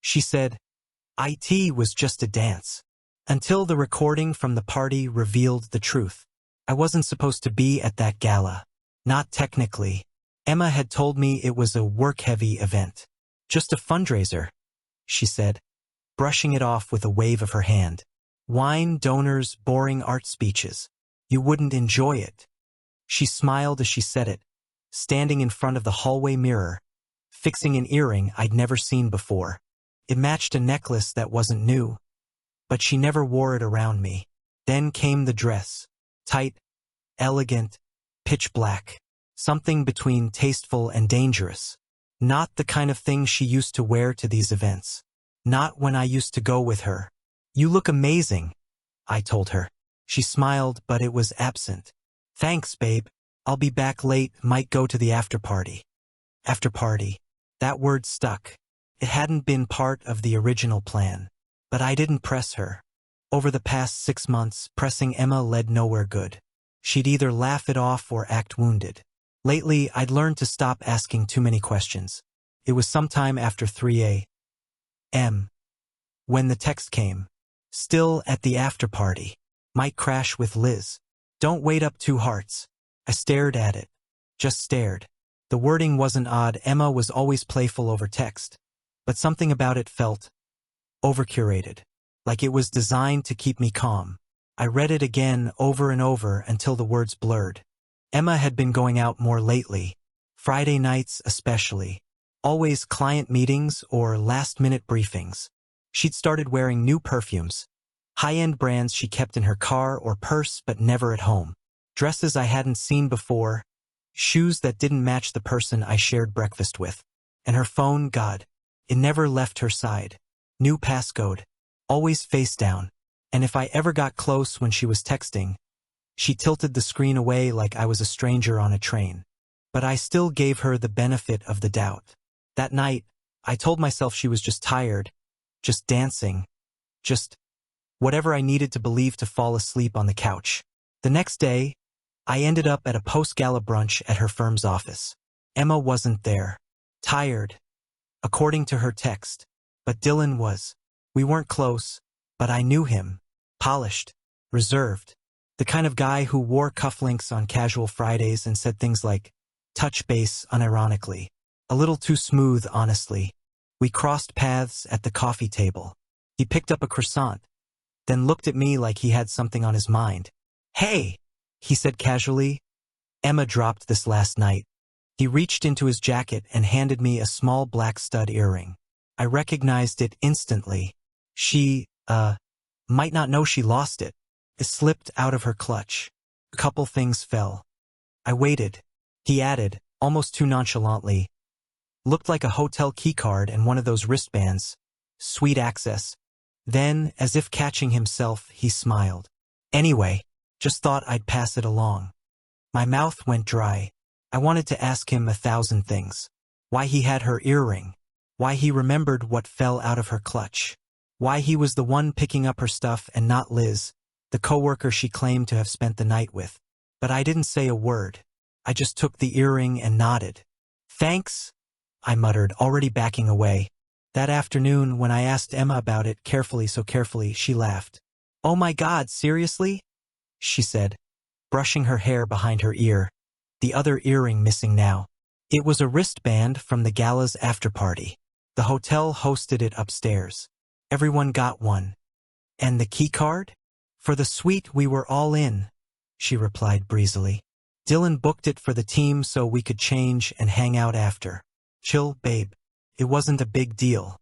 She said, "It was just a dance." Until the recording from the party revealed the truth. I wasn't supposed to be at that gala. Not technically. Emma had told me it was a work-heavy event. "Just a fundraiser," she said, brushing it off with a wave of her hand. "Wine, donors, boring art speeches. You wouldn't enjoy it." She smiled as she said it, standing in front of the hallway mirror, fixing an earring I'd never seen before. It matched a necklace that wasn't new, but she never wore it around me. Then came the dress. Tight, elegant, pitch black. Something between tasteful and dangerous. Not the kind of thing she used to wear to these events. Not when I used to go with her. "You look amazing," I told her. She smiled, but it was absent. "Thanks, babe. I'll be back late, might go to the after party." After party. That word stuck. It hadn't been part of the original plan. But I didn't press her. Over the past 6 months, pressing Emma led nowhere good. She'd either laugh it off or act wounded. Lately, I'd learned to stop asking too many questions. It was sometime after 3 a.m. when the text came. "Still at the after party. Might crash with Liz. Don't wait up 2 hearts." I stared at it. Just stared. The wording wasn't odd. Emma was always playful over text. But something about it felt over-curated. Like it was designed to keep me calm. I read it again over and over until the words blurred. Emma had been going out more lately. Friday nights especially. Always client meetings or last-minute briefings. She'd started wearing new perfumes. High-end brands she kept in her car or purse but never at home. Dresses I hadn't seen before. Shoes that didn't match the person I shared breakfast with. And her phone, God, it never left her side. New passcode. Always face down. And if I ever got close when she was texting, she tilted the screen away like I was a stranger on a train. But I still gave her the benefit of the doubt. That night, I told myself she was just tired, just dancing, just whatever I needed to believe to fall asleep on the couch. The next day, I ended up at a post-gala brunch at her firm's office. Emma wasn't there. Tired, according to her text. But Dylan was. We weren't close, but I knew him. Polished, reserved. The kind of guy who wore cufflinks on casual Fridays and said things like, touch base unironically. A little too smooth, honestly. We crossed paths at the coffee table. He picked up a croissant, then looked at me like he had something on his mind. "Hey," he said casually. "Emma dropped this last night." He reached into his jacket and handed me a small black stud earring. I recognized it instantly. She, might not know she lost it. It slipped out of her clutch. A couple things fell. I waited. He added, almost too nonchalantly. "Looked like a hotel keycard and one of those wristbands. Sweet access." Then, as if catching himself, he smiled. "Anyway, just thought I'd pass it along." My mouth went dry. I wanted to ask him 1,000 things. Why he had her earring. Why he remembered what fell out of her clutch. Why he was the one picking up her stuff and not Liz, the coworker she claimed to have spent the night with. But I didn't say a word. I just took the earring and nodded. "Thanks," I muttered, already backing away. That afternoon, when I asked Emma about it, carefully, so carefully, she laughed. "Oh my God, seriously?" she said, brushing her hair behind her ear, the other earring missing now. It was a wristband from the gala's after-party. The hotel hosted it upstairs. Everyone got one. "And the keycard?" "For the suite we were all in," she replied breezily. "Dylan booked it for the team so we could change and hang out after." "Chill, babe. It wasn't a big deal."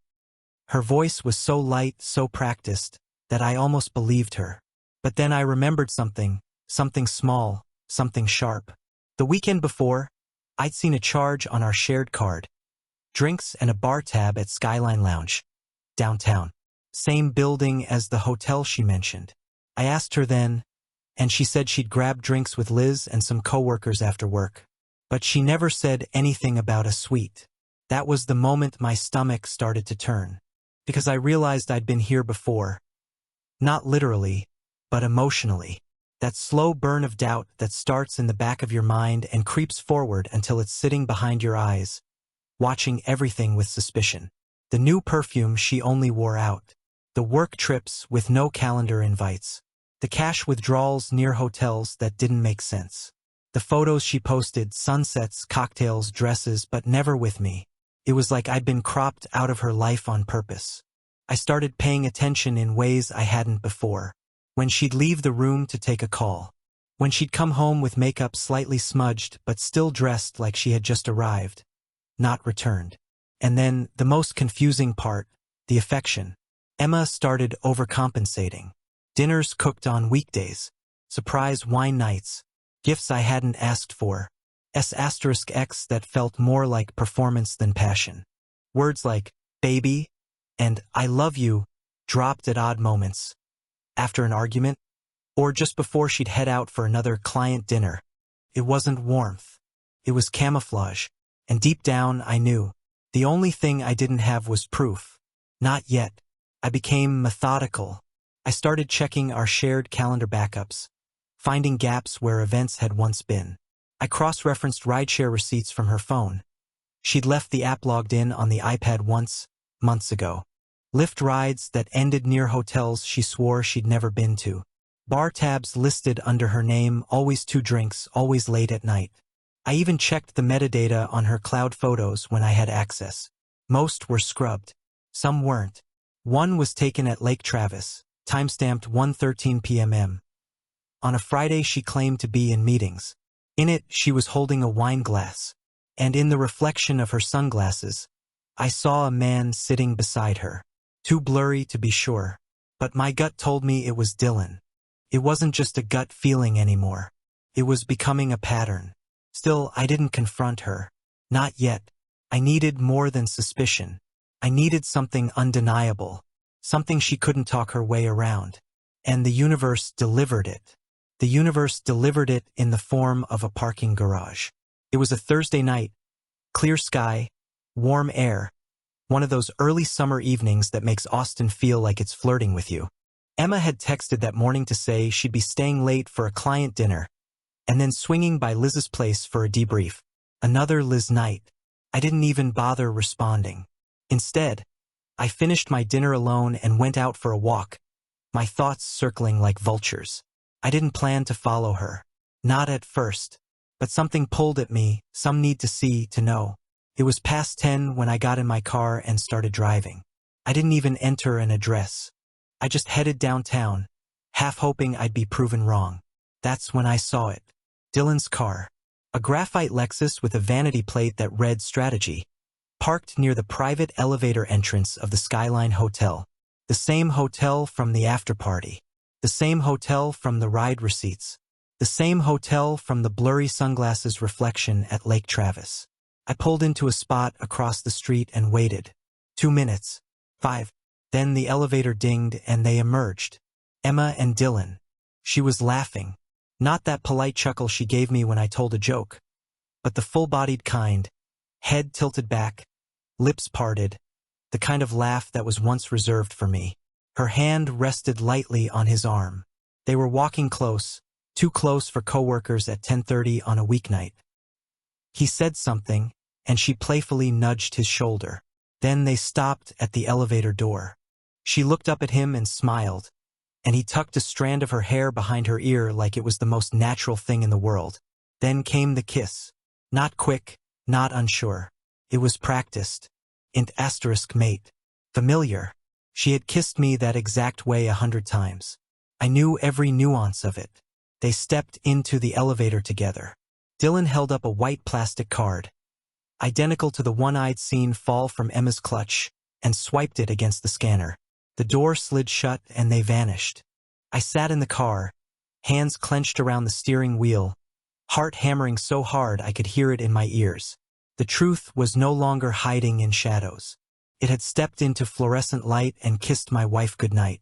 Her voice was so light, so practiced, that I almost believed her. But then I remembered something small, something sharp. The weekend before, I'd seen a charge on our shared card. Drinks and a bar tab at Skyline Lounge, downtown. Same building as the hotel she mentioned. I asked her then, and she said she'd grab drinks with Liz and some coworkers after work. But she never said anything about a suite. That was the moment my stomach started to turn. Because I realized I'd been here before. Not literally, but emotionally. That slow burn of doubt that starts in the back of your mind and creeps forward until it's sitting behind your eyes, watching everything with suspicion. The new perfume she only wore out. The work trips with no calendar invites. The cash withdrawals near hotels that didn't make sense. The photos she posted, sunsets, cocktails, dresses, but never with me. It was like I'd been cropped out of her life on purpose. I started paying attention in ways I hadn't before. When she'd leave the room to take a call. When she'd come home with makeup slightly smudged but still dressed like she had just arrived. Not returned. And then, the most confusing part, the affection. Emma started overcompensating. Dinners cooked on weekdays. Surprise wine nights. Gifts I hadn't asked for. S*X that felt more like performance than passion. Words like, baby, and I love you, dropped at odd moments. After an argument, or just before she'd head out for another client dinner. It wasn't warmth. It was camouflage. And deep down, I knew. The only thing I didn't have was proof. Not yet. I became methodical. I started checking our shared calendar backups, finding gaps where events had once been. I cross-referenced rideshare receipts from her phone. She'd left the app logged in on the iPad once, months ago. Lyft rides that ended near hotels she swore she'd never been to. Bar tabs listed under her name, always 2 drinks, always late at night. I even checked the metadata on her cloud photos when I had access. Most were scrubbed. Some weren't. One was taken at Lake Travis, timestamped 1:13 p.m. On a Friday she claimed to be in meetings. In it, she was holding a wine glass. And in the reflection of her sunglasses, I saw a man sitting beside her. Too blurry to be sure. But my gut told me it was Dylan. It wasn't just a gut feeling anymore. It was becoming a pattern. Still, I didn't confront her. Not yet. I needed more than suspicion. I needed something undeniable. Something she couldn't talk her way around. And the universe delivered it. The universe delivered it in the form of a parking garage. It was a Thursday night. Clear sky. Warm air. One of those early summer evenings that makes Austin feel like it's flirting with you. Emma had texted that morning to say she'd be staying late for a client dinner, and then swinging by Liz's place for a debrief. Another Liz night. I didn't even bother responding. Instead, I finished my dinner alone and went out for a walk, my thoughts circling like vultures. I didn't plan to follow her. Not at first. But something pulled at me, some need to see, to know. It was past 10 when I got in my car and started driving. I didn't even enter an address. I just headed downtown, half hoping I'd be proven wrong. That's when I saw it. Dylan's car. A graphite Lexus with a vanity plate that read Strategy. Parked near the private elevator entrance of the Skyline Hotel. The same hotel from the after-party. The same hotel from the ride receipts. The same hotel from the blurry sunglasses reflection at Lake Travis. I pulled into a spot across the street and waited. 2 minutes. 5. Then the elevator dinged and they emerged. Emma and Dylan. She was laughing. Not that polite chuckle she gave me when I told a joke, but the full-bodied kind, head tilted back, lips parted, the kind of laugh that was once reserved for me. Her hand rested lightly on his arm. They were walking close, too close for coworkers at 10:30 on a weeknight. He said something, and she playfully nudged his shoulder. Then they stopped at the elevator door. She looked up at him and smiled, and he tucked a strand of her hair behind her ear like it was the most natural thing in the world. Then came the kiss. Not quick, not unsure. It was practiced. Mate. Familiar. She had kissed me that exact way 100 times. I knew every nuance of it. They stepped into the elevator together. Dylan held up a white plastic card, identical to the one I'd seen fall from Emma's clutch, and swiped it against the scanner. The door slid shut and they vanished. I sat in the car, hands clenched around the steering wheel, heart hammering so hard I could hear it in my ears. The truth was no longer hiding in shadows. It had stepped into fluorescent light and kissed my wife goodnight.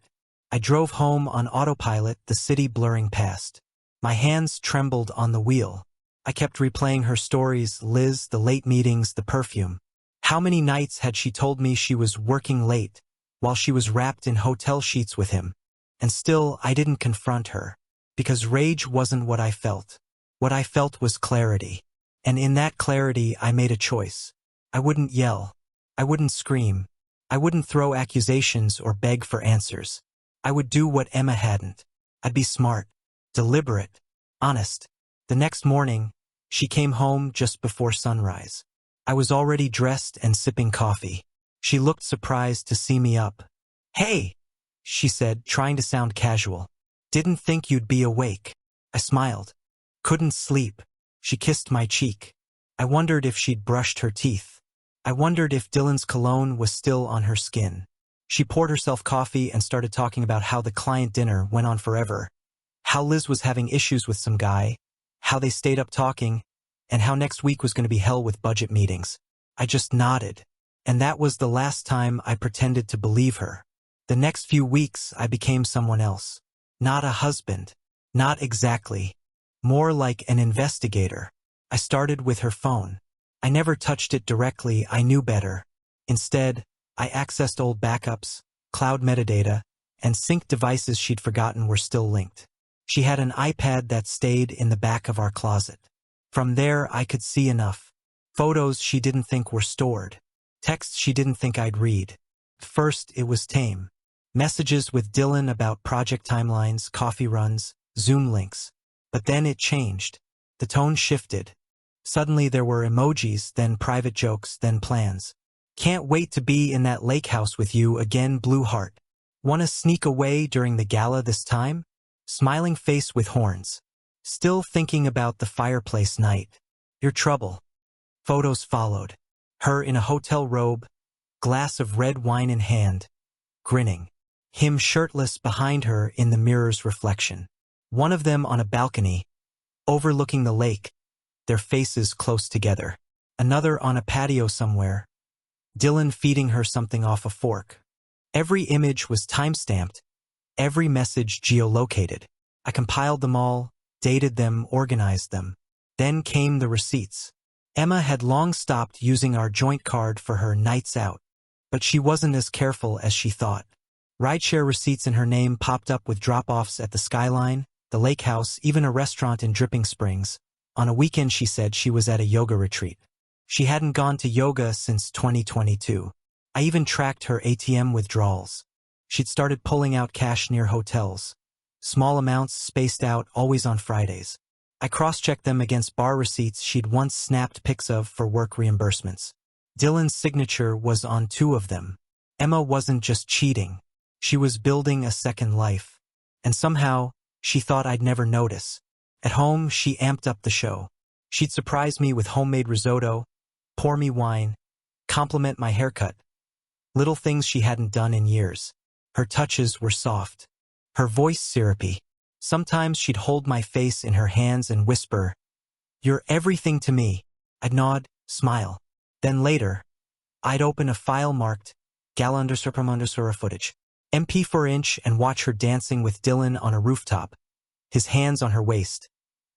I drove home on autopilot, the city blurring past. My hands trembled on the wheel. I kept replaying her stories, Liz, the late meetings, the perfume. How many nights had she told me she was working late, while she was wrapped in hotel sheets with him? And still, I didn't confront her. Because rage wasn't what I felt. What I felt was clarity. And in that clarity, I made a choice. I wouldn't yell. I wouldn't scream. I wouldn't throw accusations or beg for answers. I would do what Emma hadn't. I'd be smart, deliberate, honest. The next morning, she came home just before sunrise. I was already dressed and sipping coffee. She looked surprised to see me up. "Hey," she said, trying to sound casual. "Didn't think you'd be awake." I smiled. "Couldn't sleep." She kissed my cheek. I wondered if she'd brushed her teeth. I wondered if Dylan's cologne was still on her skin. She poured herself coffee and started talking about how the client dinner went on forever, how Liz was having issues with some guy, how they stayed up talking, and how next week was going to be hell with budget meetings. I just nodded. And that was the last time I pretended to believe her. The next few weeks, I became someone else. Not a husband. Not exactly. More like an investigator. I started with her phone. I never touched it directly, I knew better. Instead, I accessed old backups, cloud metadata, and synced devices she'd forgotten were still linked. She had an iPad that stayed in the back of our closet. From there, I could see enough. Photos she didn't think were stored. Texts she didn't think I'd read. First, it was tame. Messages with Dylan about project timelines, coffee runs, Zoom links. But then it changed. The tone shifted. Suddenly there were emojis, then private jokes, then plans. "Can't wait to be in that lake house with you again, blue heart. Wanna sneak away during the gala this time? Smiling face with horns. Still thinking about the fireplace night. Your trouble." Photos followed. Her in a hotel robe, glass of red wine in hand, grinning. Him shirtless behind her in the mirror's reflection. One of them on a balcony, overlooking the lake, their faces close together. Another on a patio somewhere, Dylan feeding her something off a fork. Every image was time-stamped, every message geolocated. I compiled them all, dated them, organized them. Then came the receipts. Emma had long stopped using our joint card for her nights out, but she wasn't as careful as she thought. Rideshare receipts in her name popped up with drop-offs at the Skyline, the lake house, even a restaurant in Dripping Springs. On a weekend she said she was at a yoga retreat. She hadn't gone to yoga since 2022. I even tracked her ATM withdrawals. She'd started pulling out cash near hotels. Small amounts spaced out, always on Fridays. I cross-checked them against bar receipts she'd once snapped pics of for work reimbursements. Dylan's signature was on 2 of them. Emma wasn't just cheating. She was building a second life. And somehow, she thought I'd never notice. At home, she amped up the show. She'd surprise me with homemade risotto, pour me wine, compliment my haircut. Little things she hadn't done in years. Her touches were soft. Her voice syrupy. Sometimes she'd hold my face in her hands and whisper, "You're everything to me." I'd nod, smile. Then later, I'd open a file marked Gala __ footage, MP4-inch, and watch her dancing with Dylan on a rooftop, his hands on her waist,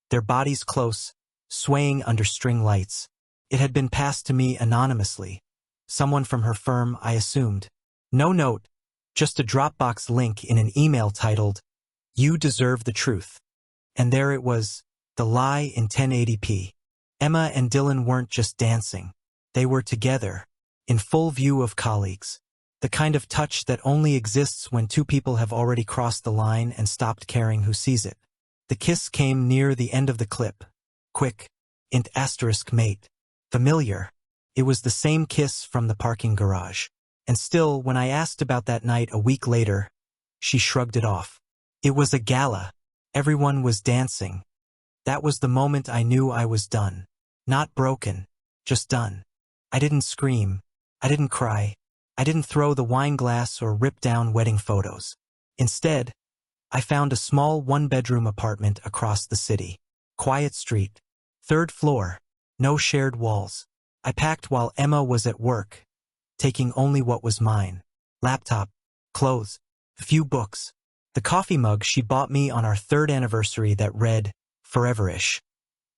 their bodies close, swaying under string lights. It had been passed to me anonymously. Someone from her firm, I assumed. No note, just a Dropbox link in an email titled, "You deserve the truth." And there it was, the lie in 1080p. Emma and Dylan weren't just dancing. They were together, in full view of colleagues. The kind of touch that only exists when 2 people have already crossed the line and stopped caring who sees it. The kiss came near the end of the clip. Quick, int asterisk mate. Familiar. It was the same kiss from the parking garage. And still, when I asked about that night a week later, she shrugged it off. It was a gala. Everyone was dancing. That was the moment I knew I was done. Not broken, just done. I didn't scream. I didn't cry. I didn't throw the wine glass or rip down wedding photos. Instead, I found a small 1-bedroom apartment across the city. Quiet street. 3rd floor. No shared walls. I packed while Emma was at work, taking only what was mine. Laptop, clothes, a few books. The coffee mug she bought me on our 3rd anniversary that read, "Forever-ish,"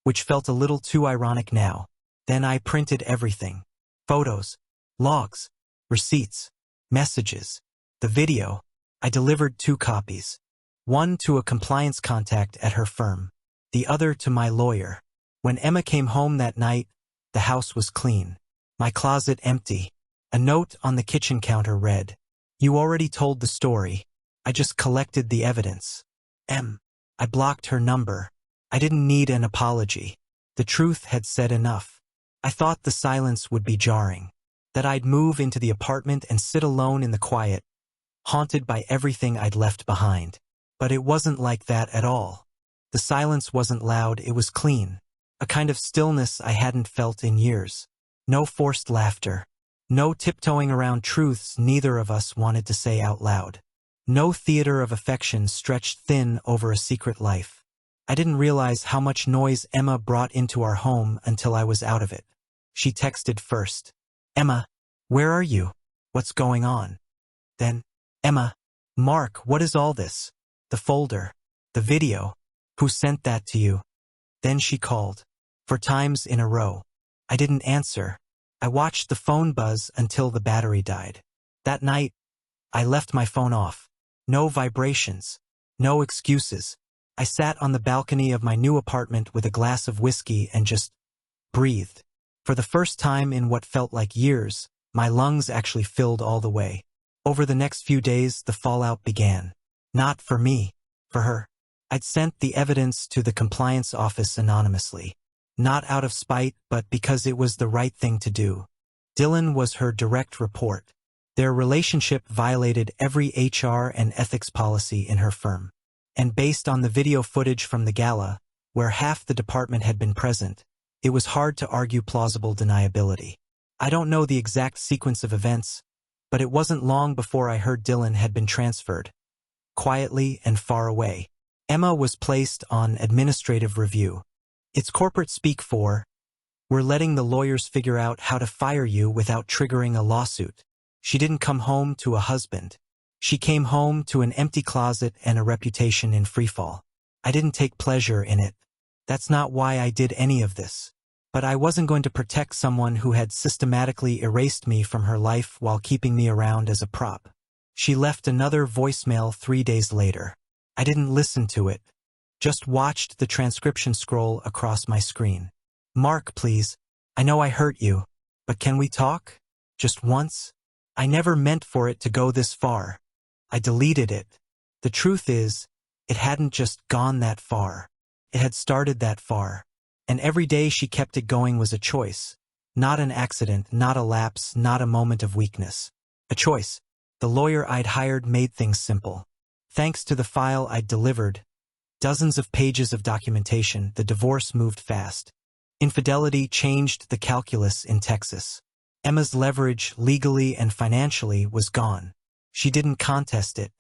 which felt a little too ironic now. Then I printed everything. Photos, logs, receipts, messages. The video, I delivered 2 copies. One to a compliance contact at her firm, the other to my lawyer. When Emma came home that night, the house was clean. My closet empty. A note on the kitchen counter read, "You already told the story. I just collected the evidence. M." I blocked her number. I didn't need an apology. The truth had said enough. I thought the silence would be jarring, that I'd move into the apartment and sit alone in the quiet, haunted by everything I'd left behind. But it wasn't like that at all. The silence wasn't loud, it was clean. A kind of stillness I hadn't felt in years. No forced laughter. No tiptoeing around truths neither of us wanted to say out loud. No theater of affection stretched thin over a secret life. I didn't realize how much noise Emma brought into our home until I was out of it. She texted first. "Emma, where are you? What's going on?" Then, "Emma, Mark, what is all this? The folder, the video, who sent that to you?" Then she called. 4 times in a row. I didn't answer. I watched the phone buzz until the battery died. That night, I left my phone off. No vibrations. No excuses. I sat on the balcony of my new apartment with a glass of whiskey and just breathed. For the first time in what felt like years, my lungs actually filled all the way. Over the next few days, the fallout began. Not for me, for her. I'd sent the evidence to the compliance office anonymously. Not out of spite, but because it was the right thing to do. Dylan was her direct report. Their relationship violated every HR and ethics policy in her firm. And based on the video footage from the gala, where half the department had been present, it was hard to argue plausible deniability. I don't know the exact sequence of events, but it wasn't long before I heard Dylan had been transferred. Quietly and far away. Emma was placed on administrative review. It's corporate speak for, "We're letting the lawyers figure out how to fire you without triggering a lawsuit." She didn't come home to a husband. She came home to an empty closet and a reputation in freefall. I didn't take pleasure in it. That's not why I did any of this. But I wasn't going to protect someone who had systematically erased me from her life while keeping me around as a prop. She left another voicemail 3 days later. I didn't listen to it. Just watched the transcription scroll across my screen. "Mark, please. I know I hurt you, but can we talk? Just once? I never meant for it to go this far." I deleted it. The truth is, it hadn't just gone that far. It had started that far. And every day she kept it going was a choice. Not an accident, not a lapse, not a moment of weakness. A choice. The lawyer I'd hired made things simple. Thanks to the file I'd delivered, dozens of pages of documentation, the divorce moved fast. Infidelity changed the calculus in Texas. Emma's leverage, legally and financially, was gone. She didn't contest it.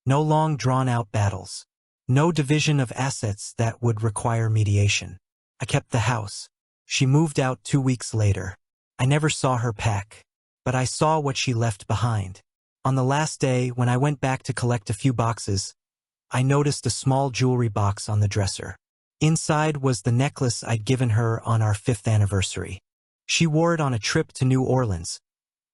No long drawn-out battles. No division of assets that would require mediation. I kept the house. She moved out 2 weeks later. I never saw her pack, but I saw what she left behind. On the last day, when I went back to collect a few boxes, I noticed a small jewelry box on the dresser. Inside was the necklace I'd given her on our 5th anniversary. She wore it on a trip to New Orleans,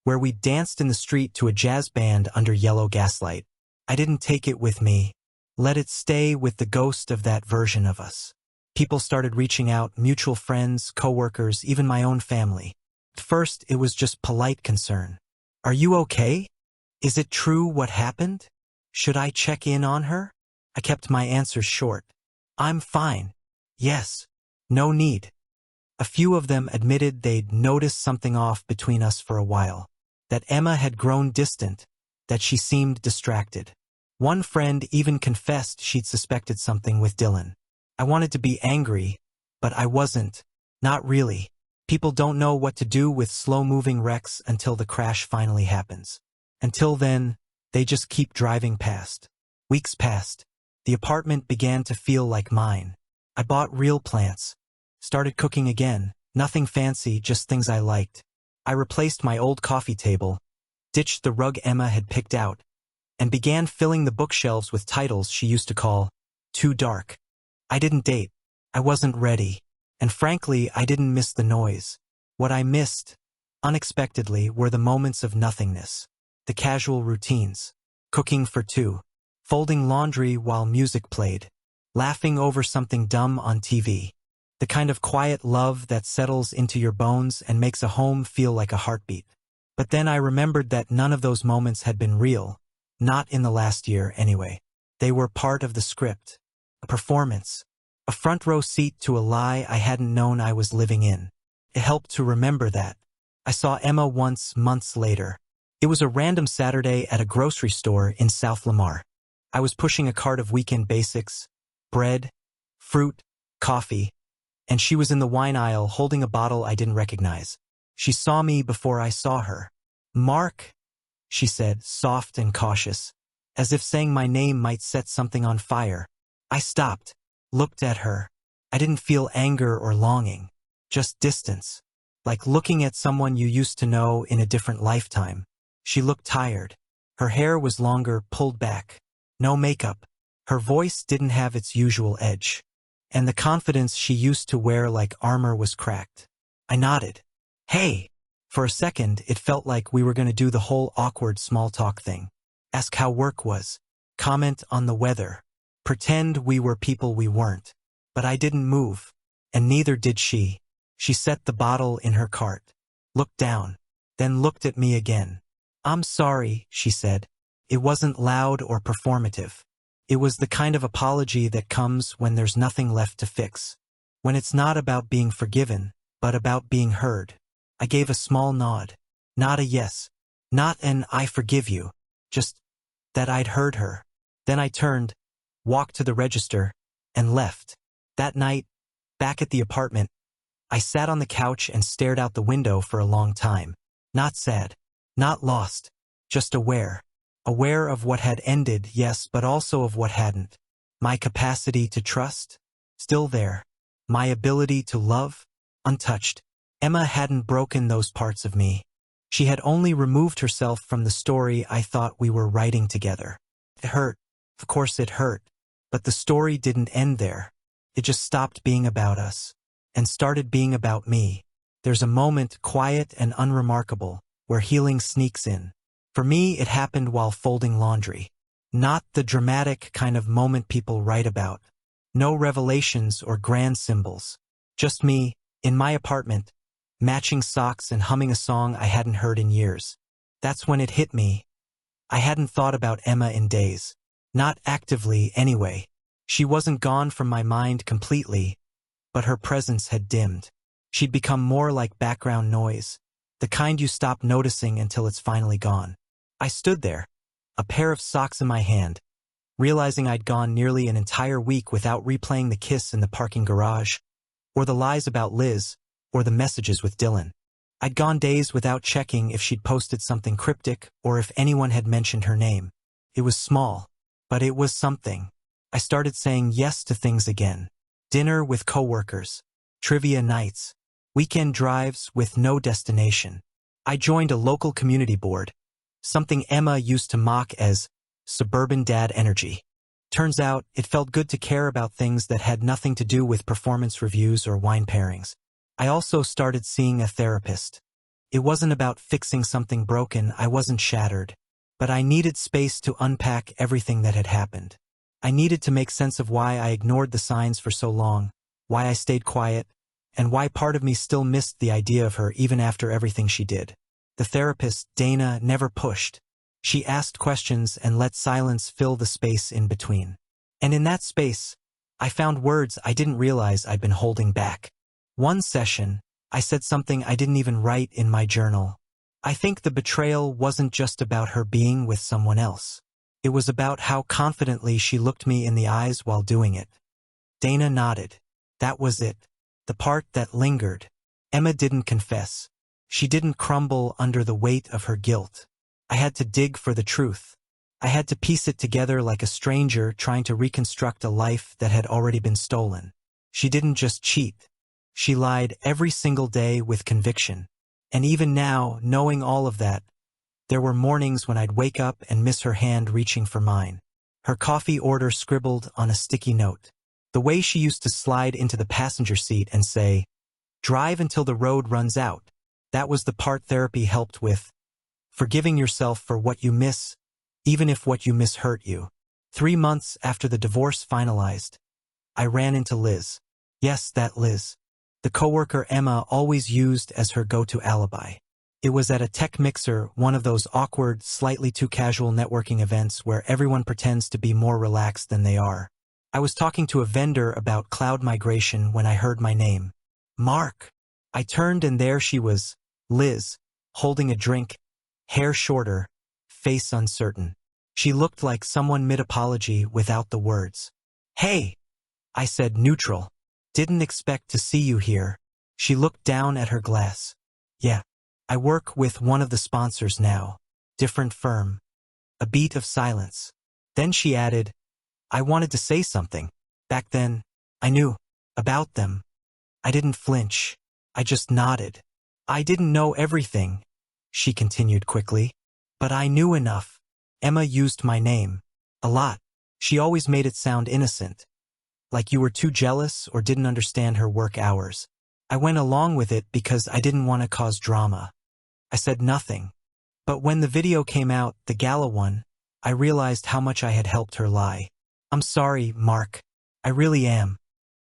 where we danced in the street to a jazz band under yellow gaslight. I didn't take it with me. Let it stay with the ghost of that version of us. People started reaching out, mutual friends, coworkers, even my own family. At first, it was just polite concern. "Are you okay? Is it true what happened? Should I check in on her?" I kept my answers short. "I'm fine. Yes. No need." A few of them admitted they'd noticed something off between us for a while. That Emma had grown distant, that she seemed distracted. One friend even confessed she'd suspected something with Dylan. I wanted to be angry, but I wasn't. Not really. People don't know what to do with slow-moving wrecks until the crash finally happens. Until then, they just keep driving past. Weeks passed. The apartment began to feel like mine. I bought real plants. Started cooking again. Nothing fancy, just things I liked. I replaced my old coffee table, ditched the rug Emma had picked out, and began filling the bookshelves with titles she used to call too dark. I didn't date. I wasn't ready. And frankly, I didn't miss the noise. What I missed, unexpectedly, were the moments of nothingness. The casual routines. Cooking for two. Folding laundry while music played. Laughing over something dumb on TV. The kind of quiet love that settles into your bones and makes a home feel like a heartbeat. But then I remembered that none of those moments had been real, not in the last year anyway. They were part of the script, a performance, a front row seat to a lie I hadn't known I was living in. It helped to remember that. I saw Emma once months later. It was a random Saturday at a grocery store in South Lamar. I was pushing a cart of weekend basics, bread, fruit, coffee, and she was in the wine aisle holding a bottle I didn't recognize. She saw me before I saw her. "Mark," she said, soft and cautious, as if saying my name might set something on fire. I stopped, looked at her. I didn't feel anger or longing, just distance, like looking at someone you used to know in a different lifetime. She looked tired. Her hair was longer, pulled back. No makeup. Her voice didn't have its usual edge. And the confidence she used to wear like armor was cracked. I nodded. "Hey." For a second, it felt like we were going to do the whole awkward small talk thing. Ask how work was. Comment on the weather. Pretend we were people we weren't. But I didn't move. And neither did she. She set the bottle in her cart. Looked down. Then looked at me again. "I'm sorry," she said. It wasn't loud or performative. It was the kind of apology that comes when there's nothing left to fix. When it's not about being forgiven, but about being heard. I gave a small nod. Not a yes. Not an "I forgive you." Just that I'd heard her. Then I turned, walked to the register, and left. That night, back at the apartment, I sat on the couch and stared out the window for a long time. Not sad. Not lost. Just aware. Aware of what had ended, yes, but also of what hadn't. My capacity to trust? Still there. My ability to love? Untouched. Emma hadn't broken those parts of me. She had only removed herself from the story I thought we were writing together. It hurt. Of course it hurt. But the story didn't end there. It just stopped being about us. And started being about me. There's a moment, quiet and unremarkable, where healing sneaks in. For me, it happened while folding laundry. Not the dramatic kind of moment people write about. No revelations or grand symbols. Just me, in my apartment, matching socks and humming a song I hadn't heard in years. That's when it hit me. I hadn't thought about Emma in days. Not actively, anyway. She wasn't gone from my mind completely, but her presence had dimmed. She'd become more like background noise, the kind you stop noticing until it's finally gone. I stood there, a pair of socks in my hand, realizing I'd gone nearly an entire week without replaying the kiss in the parking garage, or the lies about Liz, or the messages with Dylan. I'd gone days without checking if she'd posted something cryptic or if anyone had mentioned her name. It was small, but it was something. I started saying yes to things again. Dinner with coworkers, trivia nights, weekend drives with no destination. I joined a local community board, something Emma used to mock as suburban dad energy. Turns out, it felt good to care about things that had nothing to do with performance reviews or wine pairings. I also started seeing a therapist. It wasn't about fixing something broken, I wasn't shattered. But I needed space to unpack everything that had happened. I needed to make sense of why I ignored the signs for so long, why I stayed quiet, and why part of me still missed the idea of her even after everything she did. The therapist, Dana, never pushed. She asked questions and let silence fill the space in between. And in that space, I found words I didn't realize I'd been holding back. One session, I said something I didn't even write in my journal. I think the betrayal wasn't just about her being with someone else. It was about how confidently she looked me in the eyes while doing it. Dana nodded. That was it. The part that lingered. Emma didn't confess. She didn't crumble under the weight of her guilt. I had to dig for the truth. I had to piece it together like a stranger trying to reconstruct a life that had already been stolen. She didn't just cheat. She lied every single day with conviction. And even now, knowing all of that, there were mornings when I'd wake up and miss her hand reaching for mine. Her coffee order scribbled on a sticky note. The way she used to slide into the passenger seat and say, "Drive until the road runs out." That was the part therapy helped with. Forgiving yourself for what you miss, even if what you miss hurt you. 3 months after the divorce finalized, I ran into Liz. Yes, that Liz. The coworker Emma always used as her go-to alibi. It was at a tech mixer, one of those awkward, slightly too casual networking events where everyone pretends to be more relaxed than they are. I was talking to a vendor about cloud migration when I heard my name. Mark. I turned and there she was, Liz, holding a drink, hair shorter, face uncertain. She looked like someone mid-apology without the words. Hey, I said neutral. Didn't expect to see you here. She looked down at her glass. Yeah. I work with one of the sponsors now. Different firm. A beat of silence. Then she added, I wanted to say something. Back then, I knew about them. I didn't flinch. I just nodded. I didn't know everything, she continued quickly. But I knew enough. Emma used my name. A lot. She always made it sound innocent. Like you were too jealous or didn't understand her work hours. I went along with it because I didn't want to cause drama. I said nothing. But when the video came out, the gala one, I realized how much I had helped her lie. I'm sorry, Mark. I really am.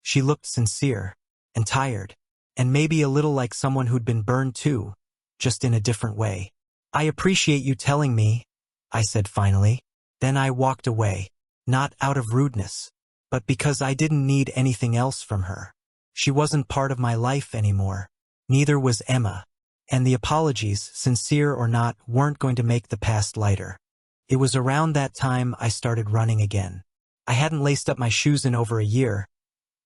She looked sincere and tired, and maybe a little like someone who'd been burned too, just in a different way. I appreciate you telling me, I said finally. Then I walked away, not out of rudeness, but because I didn't need anything else from her. She wasn't part of my life anymore. Neither was Emma. And the apologies, sincere or not, weren't going to make the past lighter. It was around that time I started running again. I hadn't laced up my shoes in over a year,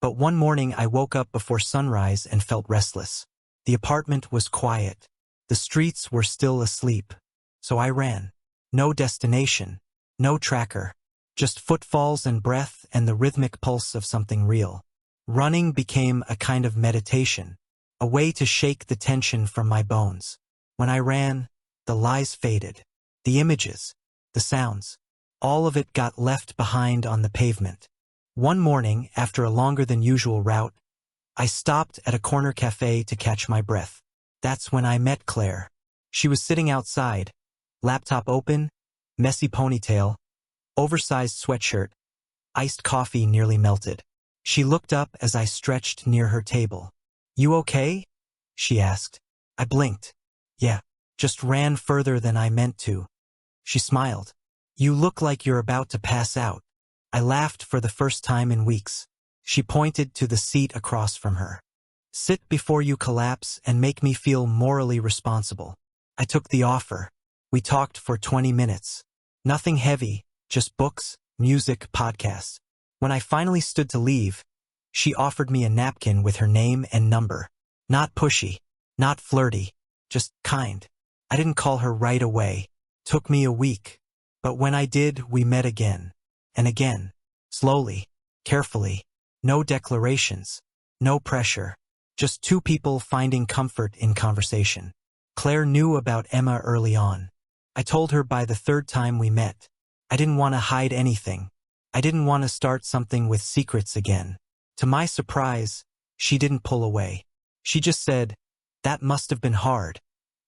but one morning I woke up before sunrise and felt restless. The apartment was quiet. The streets were still asleep. So I ran. No destination. No tracker. Just footfalls and breath and the rhythmic pulse of something real. Running became a kind of meditation. A way to shake the tension from my bones. When I ran, the lies faded. The images, the sounds, all of it got left behind on the pavement. One morning, after a longer than usual route, I stopped at a corner cafe to catch my breath. That's when I met Claire. She was sitting outside, laptop open, messy ponytail, oversized sweatshirt, iced coffee nearly melted. She looked up as I stretched near her table. You okay? She asked. I blinked. Yeah, just ran further than I meant to. She smiled. You look like you're about to pass out. I laughed for the first time in weeks. She pointed to the seat across from her. Sit before you collapse and make me feel morally responsible. I took the offer. We talked for 20 minutes. Nothing heavy, just books, music, podcasts. When I finally stood to leave, she offered me a napkin with her name and number. Not pushy, not flirty, just kind. I didn't call her right away. Took me a week. But when I did, we met again. And again. Slowly. Carefully. No declarations. No pressure. Just two people finding comfort in conversation. Claire knew about Emma early on. I told her by the third time we met. I didn't want to hide anything. I didn't want to start something with secrets again. To my surprise, she didn't pull away. She just said, that must have been hard,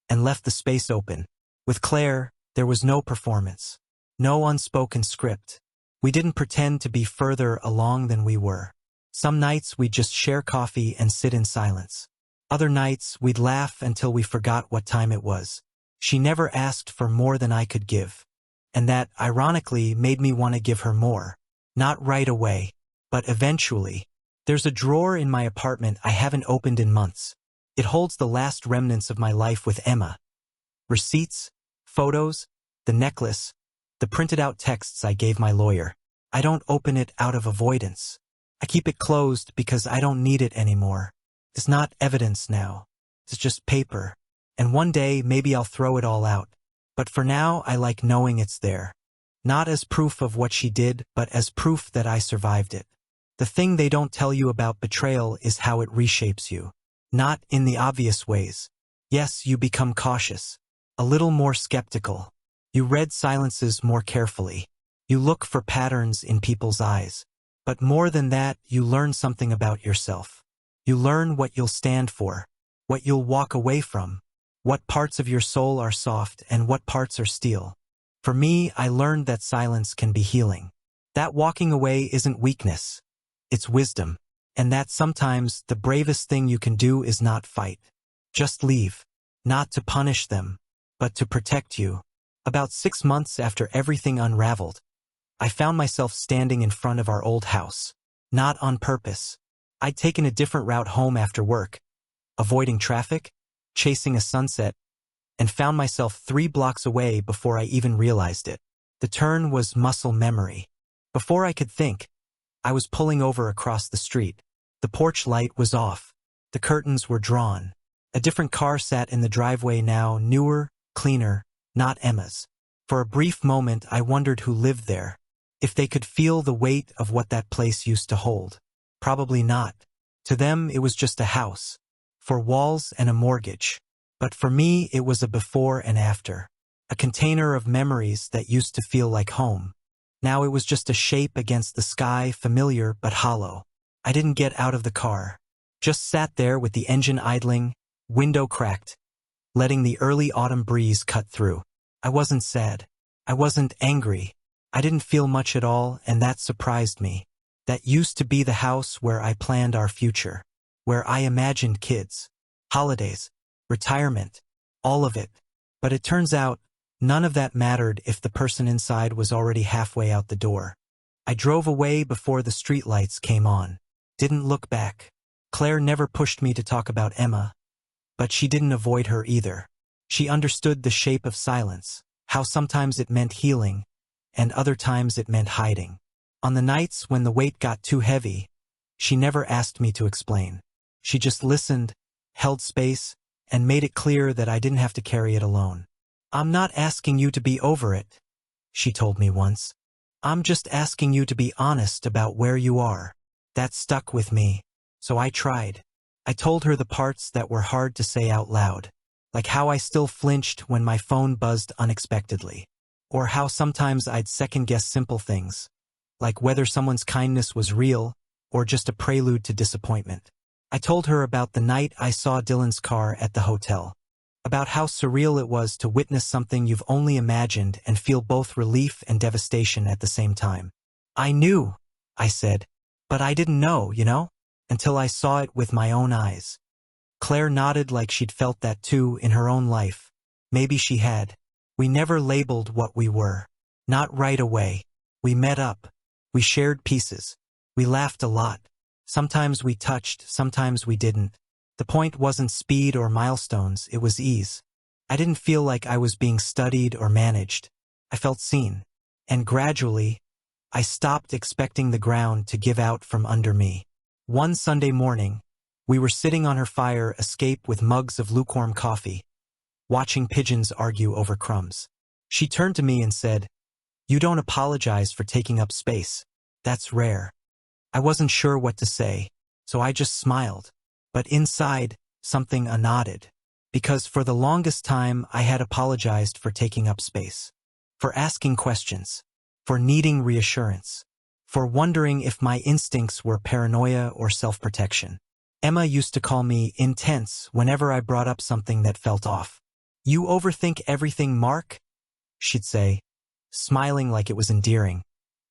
and left the space open. With Claire, there was no performance. No unspoken script. We didn't pretend to be further along than we were. Some nights we'd just share coffee and sit in silence. Other nights we'd laugh until we forgot what time it was. She never asked for more than I could give. And that, ironically, made me want to give her more. Not right away, but eventually. There's a drawer in my apartment I haven't opened in months. It holds the last remnants of my life with Emma. Receipts, photos, the necklace, the printed out texts I gave my lawyer. I don't open it out of avoidance. I keep it closed because I don't need it anymore. It's not evidence now. It's just paper. And one day maybe I'll throw it all out. But for now I like knowing it's there. Not as proof of what she did, but as proof that I survived it. The thing they don't tell you about betrayal is how it reshapes you. Not in the obvious ways. Yes, you become cautious. A little more skeptical. You read silences more carefully. You look for patterns in people's eyes. But more than that, you learn something about yourself. You learn what you'll stand for, what you'll walk away from, what parts of your soul are soft and what parts are steel. For me, I learned that silence can be healing. That walking away isn't weakness. It's wisdom. And that sometimes the bravest thing you can do is not fight. Just leave. not to punish them, but to protect you. About 6 months after everything unraveled, I found myself standing in front of our old house. Not on purpose. I'd taken a different route home after work, avoiding traffic, chasing a sunset, and found myself 3 blocks away before I even realized it. The turn was muscle memory. Before I could think, I was pulling over across the street. The porch light was off. The curtains were drawn. A different car sat in the driveway now, newer, cleaner, not Emma's. For a brief moment I wondered who lived there. If they could feel the weight of what that place used to hold. Probably not. To them it was just a house. 4 walls and a mortgage. But for me it was a before and after. A container of memories that used to feel like home. Now it was just a shape against the sky, familiar but hollow. I didn't get out of the car. Just sat there with the engine idling, window cracked, letting the early autumn breeze cut through. I wasn't sad. I wasn't angry. I didn't feel much at all, and that surprised me. That used to be the house where I planned our future. Where I imagined kids, holidays, retirement, all of it. But it turns out, none of that mattered if the person inside was already halfway out the door. I drove away before the streetlights came on. Didn't look back. Claire never pushed me to talk about Emma, but she didn't avoid her either. She understood the shape of silence, how sometimes it meant healing, and other times it meant hiding. On the nights when the weight got too heavy, she never asked me to explain. She just listened, held space, and made it clear that I didn't have to carry it alone. "I'm not asking you to be over it," she told me once. "I'm just asking you to be honest about where you are." That stuck with me, so I tried. I told her the parts that were hard to say out loud, like how I still flinched when my phone buzzed unexpectedly, or how sometimes I'd second-guess simple things, like whether someone's kindness was real or just a prelude to disappointment. I told her about the night I saw Dylan's car at the hotel, about how surreal it was to witness something you've only imagined and feel both relief and devastation at the same time. "I knew," I said, "but I didn't know, until I saw it with my own eyes." Claire nodded like she'd felt that too in her own life. Maybe she had. We never labeled what we were. Not right away. We met up. We shared pieces. We laughed a lot. Sometimes we touched, sometimes we didn't. The point wasn't speed or milestones, it was ease. I didn't feel like I was being studied or managed. I felt seen. And gradually, I stopped expecting the ground to give out from under me. One Sunday morning, we were sitting on her fire escape with mugs of lukewarm coffee, watching pigeons argue over crumbs. She turned to me and said, "You don't apologize for taking up space. That's rare." I wasn't sure what to say, so I just smiled. But inside, something nodded. Because for the longest time, I had apologized for taking up space. For asking questions. For needing reassurance. For wondering if my instincts were paranoia or self-protection. Emma used to call me intense whenever I brought up something that felt off. "You overthink everything, Mark?" she'd say, smiling like it was endearing.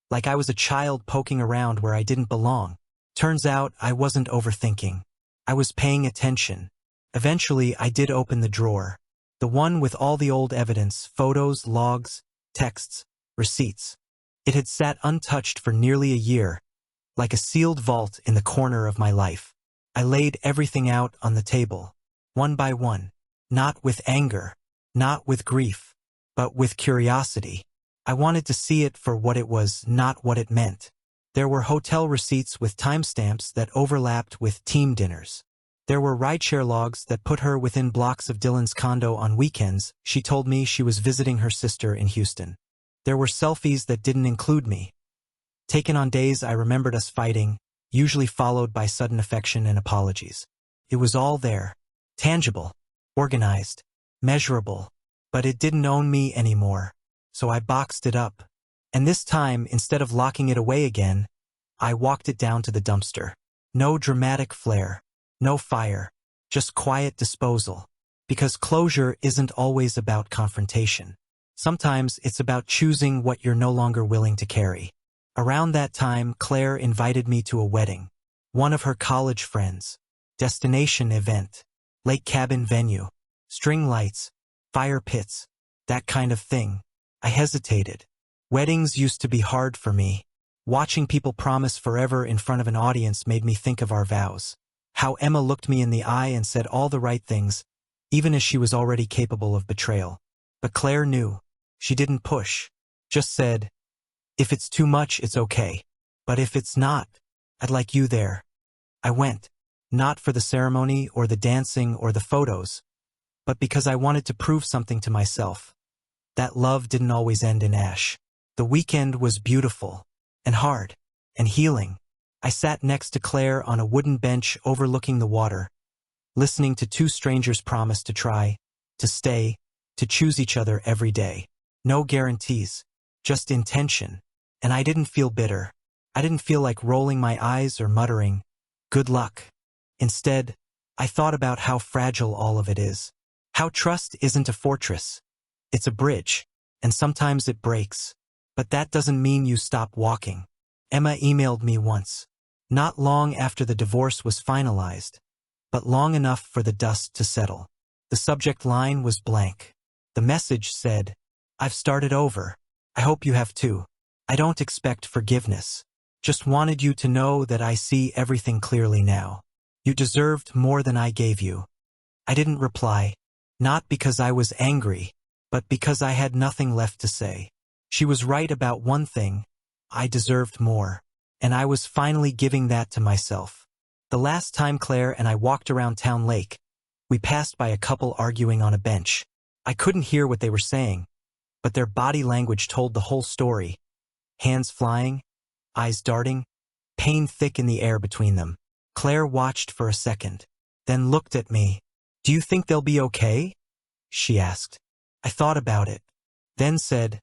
Like I was a child poking around where I didn't belong. Turns out I wasn't overthinking. I was paying attention. Eventually, I did open the drawer. The one with all the old evidence, photos, logs, texts, receipts. It had sat untouched for nearly a year, like a sealed vault in the corner of my life. I laid everything out on the table, one by one. Not with anger, not with grief, but with curiosity. I wanted to see it for what it was, not what it meant. There were hotel receipts with timestamps that overlapped with team dinners. There were rideshare logs that put her within blocks of Dylan's condo on weekends. She told me she was visiting her sister in Houston. There were selfies that didn't include me, taken on days I remembered us fighting, usually followed by sudden affection and apologies. It was all there, tangible, organized, measurable, but it didn't own me anymore. So I boxed it up. And this time, instead of locking it away again, I walked it down to the dumpster. No dramatic flair, no fire, just quiet disposal. Because closure isn't always about confrontation. Sometimes it's about choosing what you're no longer willing to carry. Around that time, Claire invited me to a wedding. One of her college friends. Destination event. Lake cabin venue. String lights, fire pits, that kind of thing. I hesitated. Weddings used to be hard for me. Watching people promise forever in front of an audience made me think of our vows. How Emma looked me in the eye and said all the right things, even as she was already capable of betrayal. But Claire knew. She didn't push. Just said, "If it's too much, it's okay. But if it's not, I'd like you there." I went. Not for the ceremony or the dancing or the photos, but because I wanted to prove something to myself. That love didn't always end in ash. The weekend was beautiful, and hard, and healing. I sat next to Claire on a wooden bench overlooking the water, listening to two strangers promise to try, to stay, to choose each other every day. No guarantees, just intention. And I didn't feel bitter. I didn't feel like rolling my eyes or muttering, "Good luck." Instead, I thought about how fragile all of it is. How trust isn't a fortress. It's a bridge, and sometimes it breaks. But that doesn't mean you stop walking. Emma emailed me once, not long after the divorce was finalized, but long enough for the dust to settle. The subject line was blank. The message said, "I've started over. I hope you have too. I don't expect forgiveness. Just wanted you to know that I see everything clearly now. You deserved more than I gave you." I didn't reply, not because I was angry, but because I had nothing left to say. She was right about one thing. I deserved more, and I was finally giving that to myself. The last time Claire and I walked around Town Lake, we passed by a couple arguing on a bench. I couldn't hear what they were saying, but their body language told the whole story. Hands flying, eyes darting, pain thick in the air between them. Claire watched for a second, then looked at me. "Do you think they'll be okay?" she asked. I thought about it, then said,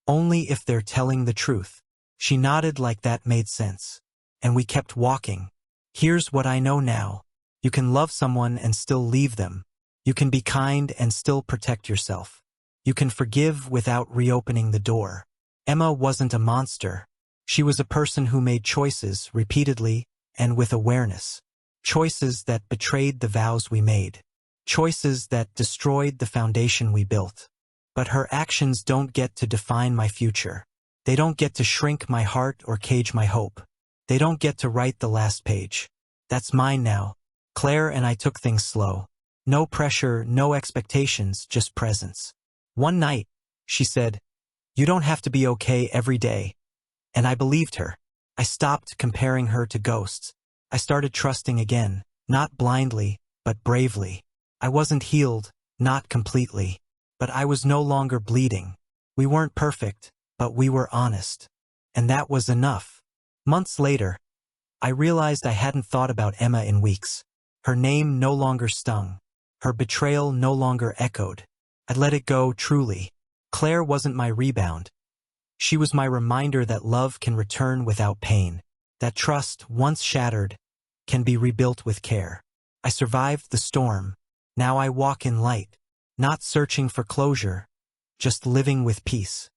"Only if they're telling the truth." She nodded like that made sense, and we kept walking. Here's what I know now. You can love someone and still leave them. You can be kind and still protect yourself. You can forgive without reopening the door. Emma wasn't a monster. She was a person who made choices repeatedly and with awareness. Choices that betrayed the vows we made. Choices that destroyed the foundation we built. But her actions don't get to define my future. They don't get to shrink my heart or cage my hope. They don't get to write the last page. That's mine now. Claire and I took things slow. No pressure, no expectations, just presence. One night, she said, "You don't have to be okay every day." And I believed her. I stopped comparing her to ghosts. I started trusting again, not blindly, but bravely. I wasn't healed, not completely, but I was no longer bleeding. We weren't perfect, but we were honest. And that was enough. Months later, I realized I hadn't thought about Emma in weeks. Her name no longer stung. Her betrayal no longer echoed. I'd let it go truly. Claire wasn't my rebound. She was my reminder that love can return without pain, that trust, once shattered, can be rebuilt with care. I survived the storm. Now I walk in light, not searching for closure, just living with peace.